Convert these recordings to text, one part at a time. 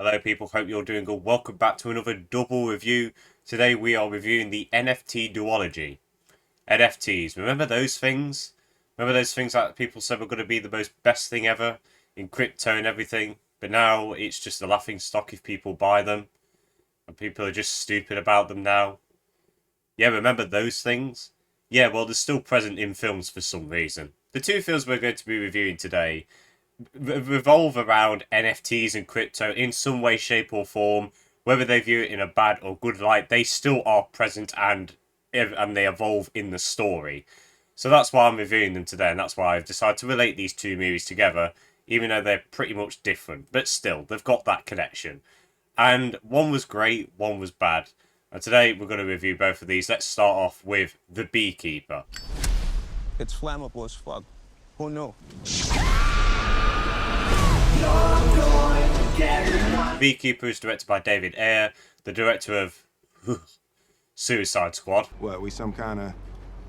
Hello people, hope you're doing good. Welcome back to another double review. Today we are reviewing the NFT Duology. NFTs, remember those things? Remember those things that people said were going to be the most best thing ever in crypto and everything? But now it's just a laughing stock if people buy them. And people are just stupid about them now. Yeah, remember those things? Yeah, well they're still present in films for some reason. The two films we're going to be reviewing today revolve around NFTs and crypto in some way, shape, or form. Whether they view it in a bad or good light, they still are present and they evolve in the story. So that's why I'm reviewing them today, and that's why I've decided to relate these two movies together, even though they're pretty much different. But still, they've got that connection. And one was great, one was bad. And today we're going to review both of these. Let's start off with The Beekeeper. It's flammable as fuck. Who knew? Beekeeper is directed by David Ayer, the director of Suicide Squad. What, we some kind of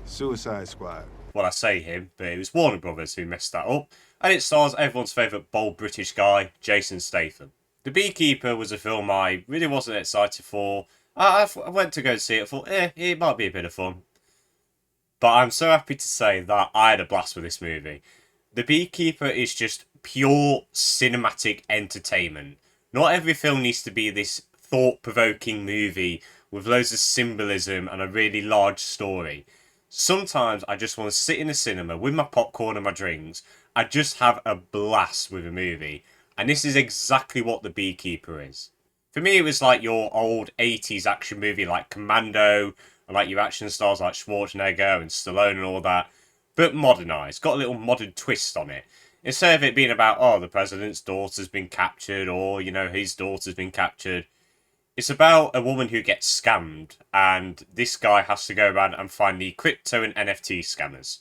Suicide Squad? Well, I say him, but it was Warner Brothers who messed that up. And it stars everyone's favourite bold British guy, Jason Statham. The Beekeeper was a film I really wasn't excited for. I went to go see it, thought, it might be a bit of fun. But I'm so happy to say that I had a blast with this movie. The Beekeeper is just pure cinematic entertainment. Not every film needs to be this thought-provoking movie with loads of symbolism and a really large story. Sometimes I just want to sit in a cinema with my popcorn and my drinks and just have a blast with a movie. And this is exactly what The Beekeeper is. For me, it was like your old 80s action movie like Commando, and like your action stars like Schwarzenegger and Stallone and all that, but modernised, got a little modern twist on it. Instead of it being about, oh, the president's daughter's been captured, or, his daughter's been captured, it's about a woman who gets scammed, and this guy has to go around and find the crypto and NFT scammers.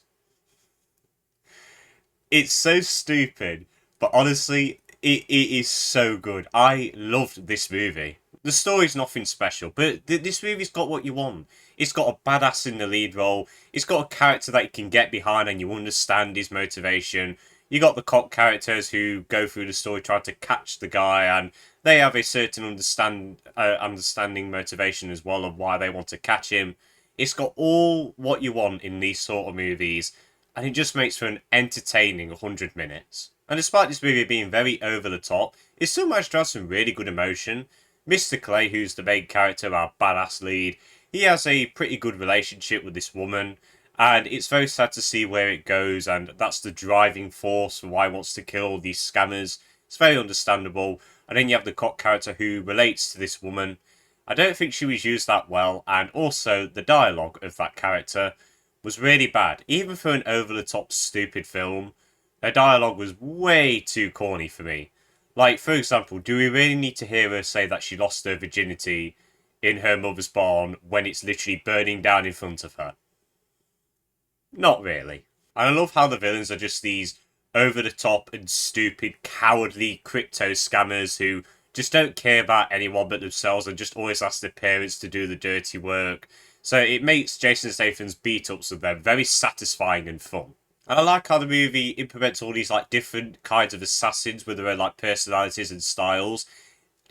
It's so stupid, but honestly, it is so good. I loved this movie. The story's nothing special, but this movie's got what you want. It's got a badass in the lead role. It's got a character that you can get behind and you understand his motivation. You got the cop characters who go through the story trying to catch the guy, and they have a certain understanding motivation as well of why they want to catch him. It's got all what you want in these sort of movies, and it just makes for an entertaining 100 minutes. And despite this movie being very over the top, it still managed to have some really good emotion. Mr. Clay, who's the main character, our badass lead, he has a pretty good relationship with this woman, and it's very sad to see where it goes, and that's the driving force for why he wants to kill all these scammers. It's very understandable. And then you have the cop character who relates to this woman. I don't think she was used that well, and also the dialogue of that character was really bad. Even for an over-the-top stupid film, her dialogue was way too corny for me. Like, for example, do we really need to hear her say that she lost her virginity in her mother's barn when it's literally burning down in front of her? Not really. And I love how the villains are just these over-the-top and stupid, cowardly crypto scammers who just don't care about anyone but themselves and just always ask their parents to do the dirty work. So it makes Jason Statham's beat-ups of them very satisfying and fun. And I like how the movie implements all these like different kinds of assassins with their own like personalities and styles.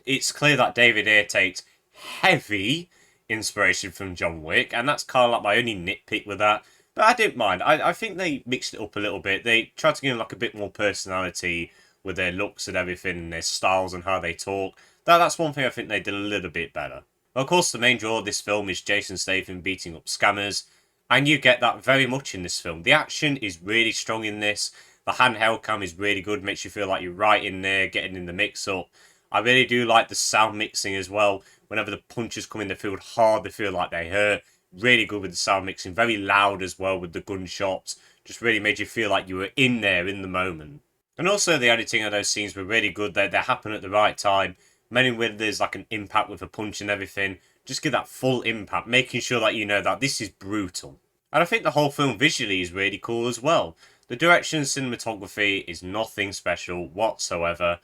It's clear that David Ayer takes heavy inspiration from John Wick, and that's kind of like my only nitpick with that. But I didn't mind. I think they mixed it up a little bit. They tried to give them like a bit more personality with their looks and everything, and their styles and how they talk. That's one thing I think they did a little bit better. Well, of course, the main draw of this film is Jason Statham beating up scammers. And you get that very much in this film. The action is really strong in this. The handheld cam is really good. Makes you feel like you're right in there, getting in the mix-up. I really do like the sound mixing as well. Whenever the punches come in, they feel hard. They feel like they hurt. Really good with the sound mixing. Very loud as well with the gunshots. Just really made you feel like you were in there in the moment. And also the editing of those scenes were really good. They happen at the right time. Mainly when there's like an impact with a punch and everything. Just give that full impact. Making sure that you know that this is brutal. And I think the whole film visually is really cool as well. The direction and cinematography is nothing special whatsoever,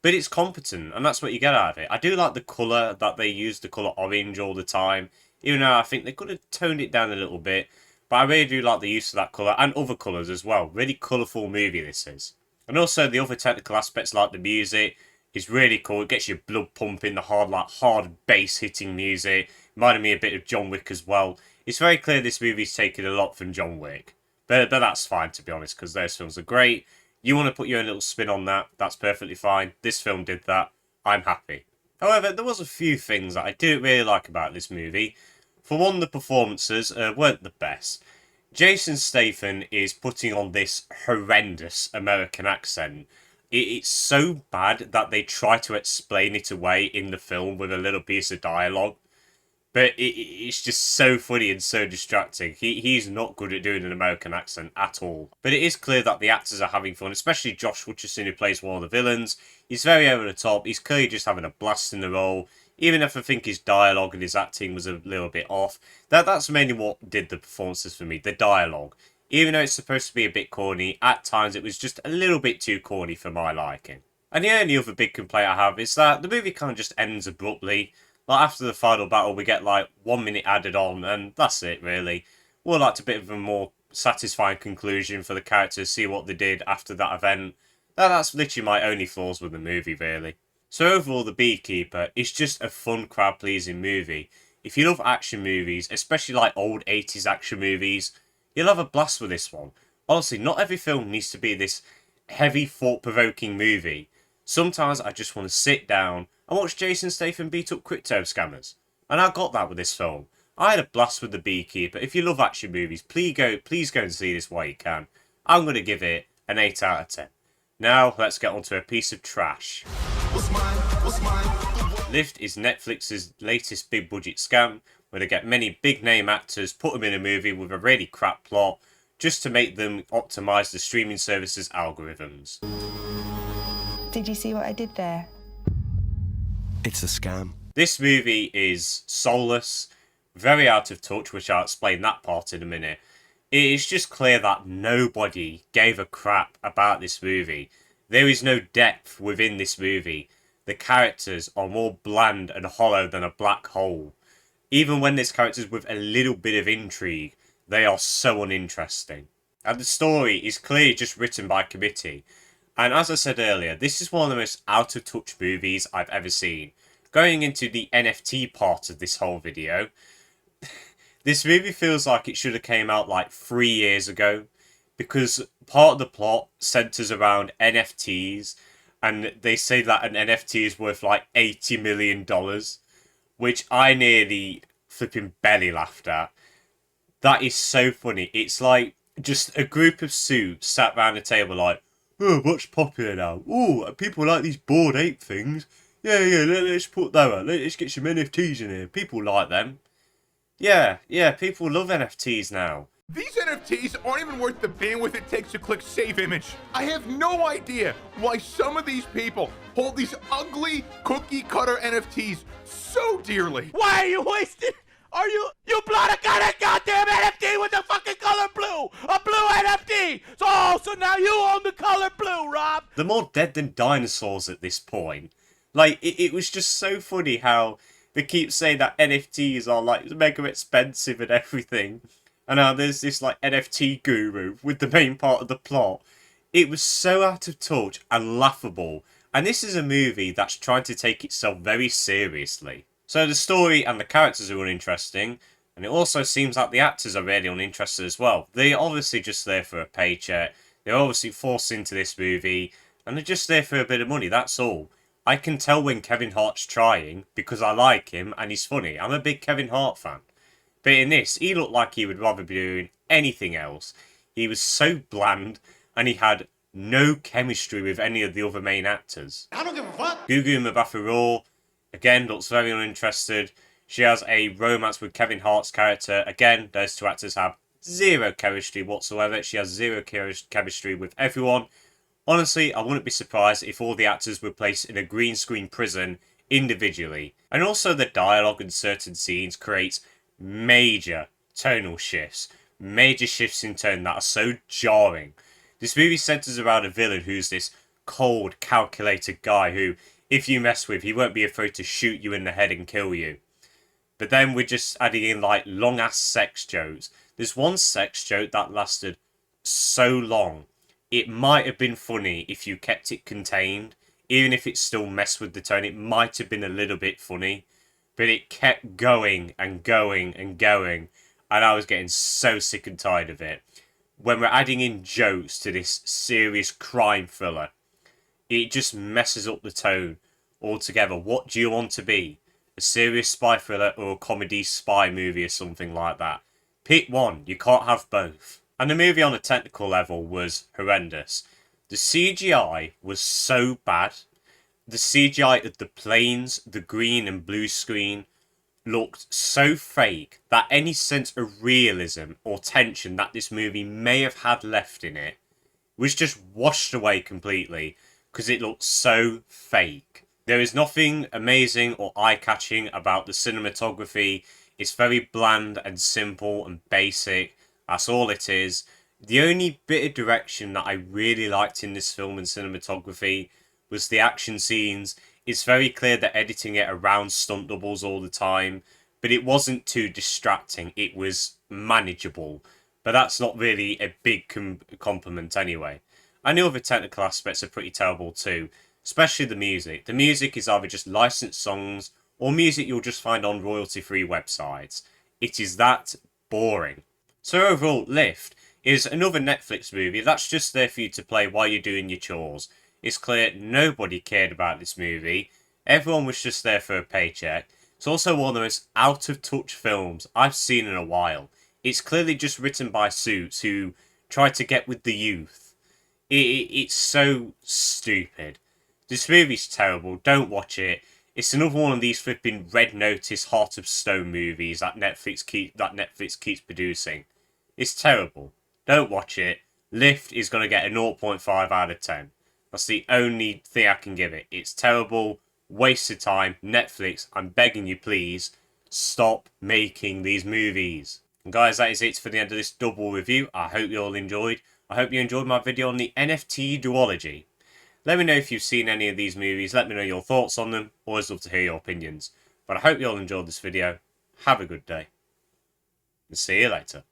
but it's competent, and that's what you get out of it. I do like the colour that they use, the colour orange all the time, even though I think they could have toned it down a little bit, but I really do like the use of that colour, and other colours as well. Really colourful movie this is. And also the other technical aspects like the music, is really cool. It gets your blood pumping, the hard bass hitting music. Reminded me a bit of John Wick as well. It's very clear this movie's taken a lot from John Wick. But that's fine, to be honest, because those films are great. You want to put your own little spin on that, that's perfectly fine. This film did that. I'm happy. However, there was a few things that I didn't really like about this movie. For one, the performances weren't the best. Jason Statham is putting on this horrendous American accent. It's so bad that they try to explain it away in the film with a little piece of dialogue. But it's just so funny and so distracting. He's not good at doing an American accent at all. But it is clear that the actors are having fun, especially Josh Hutcherson, who plays one of the villains. He's very over the top. He's clearly just having a blast in the role. Even if I think his dialogue and his acting was a little bit off. That's mainly what did the performances for me, the dialogue. Even though it's supposed to be a bit corny, at times it was just a little bit too corny for my liking. And the only other big complaint I have is that the movie kind of just ends abruptly. Like, after the final battle, we get like 1 minute added on, and that's it, really. Would like a bit of a more satisfying conclusion for the characters, see what they did after that event. That's literally my only flaws with the movie, really. So overall, The Beekeeper is just a fun, crowd-pleasing movie. If you love action movies, especially like old 80s action movies, you'll have a blast with this one. Honestly, not every film needs to be this heavy, thought-provoking movie. Sometimes I just want to sit down and watch Jason Statham beat up crypto scammers. And I got that with this film. I had a blast with The Beekeeper. If you love action movies, please go and see this while you can. I'm going to give it an 8 out of 10. Now, let's get on to a piece of trash. Lift is Netflix's latest big budget scam, where they get many big name actors, put them in a movie with a really crap plot, just to make them optimise the streaming service's algorithms. Did you see what I did there? It's a scam. This movie is soulless, very out of touch, which I'll explain that part in a minute. It is just clear that nobody gave a crap about this movie. There is no depth within this movie. The characters are more bland and hollow than a black hole. Even when there's characters with a little bit of intrigue, they are so uninteresting. And the story is clearly just written by committee. And as I said earlier, this is one of the most out of touch movies I've ever seen. Going into the NFT part of this whole video, this movie feels like it should have came out like 3 years ago, because part of the plot centers around NFTs, and they say that an NFT is worth like $80 million, which I nearly flipping belly laughed at. That is so funny. It's like just a group of suits sat round a table like, oh, what's popular now? Oh, people like these Bored Ape things. Yeah, let's put that on. Let's get some NFTs in here. People like them. Yeah, people love NFTs now. These NFTs aren't even worth the bandwidth it takes to click save image. I have no idea why some of these people hold these ugly cookie cutter NFTs so dearly. Why are you wasting? You bloody got a goddamn NFT with the fucking color blue! A blue NFT! So now you own the color blue, Rob! They're more dead than dinosaurs at this point. Like, it was just so funny how they keep saying that NFTs are like mega expensive and everything. And now there's this like NFT guru with the main part of the plot. It was so out of touch and laughable. And this is a movie that's trying to take itself very seriously. So the story and the characters are uninteresting, and it also seems like the actors are really uninterested as well. They're obviously just there for a paycheck, they're obviously forced into this movie, and they're just there for a bit of money, that's all. I can tell when Kevin Hart's trying, because I like him and he's funny. I'm a big Kevin Hart fan. But in this, he looked like he would rather be doing anything else. He was so bland, and he had no chemistry with any of the other main actors. I don't give a fuck! Gugu Mbatha-Raw, again, looks very uninterested. She has a romance with Kevin Hart's character. Again, those two actors have zero chemistry whatsoever. She has zero chemistry with everyone. Honestly, I wouldn't be surprised if all the actors were placed in a green screen prison individually. And also the dialogue in certain scenes creates major tonal shifts. Major shifts in tone that are so jarring. This movie centers around a villain who's this cold, calculated guy who, if you mess with, he won't be afraid to shoot you in the head and kill you. But then we're just adding in like long ass sex jokes. There's one sex joke that lasted so long. It might have been funny if you kept it contained. Even if it still messed with the tone, it might have been a little bit funny. But it kept going and going and going. And I was getting so sick and tired of it. When we're adding in jokes to this serious crime thriller, it just messes up the tone altogether. What do you want to be? A serious spy thriller or a comedy spy movie or something like that? Pick one. You can't have both. And the movie on a technical level was horrendous. The CGI was so bad. The CGI of the planes, the green and blue screen, looked so fake that any sense of realism or tension that this movie may have had left in it was just washed away completely because it looked so fake. There is nothing amazing or eye-catching about the cinematography. It's very bland and simple and basic. That's all it is. The only bit of direction that I really liked in this film and cinematography was the action scenes. It's very clear they're editing it around stunt doubles all the time, but it wasn't too distracting. It was manageable, but that's not really a big compliment anyway. And the other technical aspects are pretty terrible too, especially the music. The music is either just licensed songs or music you'll just find on royalty-free websites. It is that boring. So overall, Lift is another Netflix movie that's just there for you to play while you're doing your chores. It's clear nobody cared about this movie. Everyone was just there for a paycheck. It's also one of the most out-of-touch films I've seen in a while. It's clearly just written by suits who try to get with the youth. It's so stupid. This movie's terrible. Don't watch it. It's another one of these flipping Red Notice, Heart of Stone movies that Netflix keeps producing. It's terrible. Don't watch it. Lift is going to get a 0.5 out of 10. That's the only thing I can give it. It's terrible. Waste of time. Netflix, I'm begging you, please, stop making these movies. And guys, that is it for the end of this double review. I hope you all enjoyed. I hope you enjoyed my video on the NFT Duology. Let me know if you've seen any of these movies. Let me know your thoughts on them. Always love to hear your opinions. But I hope you all enjoyed this video. Have a good day. And see you later.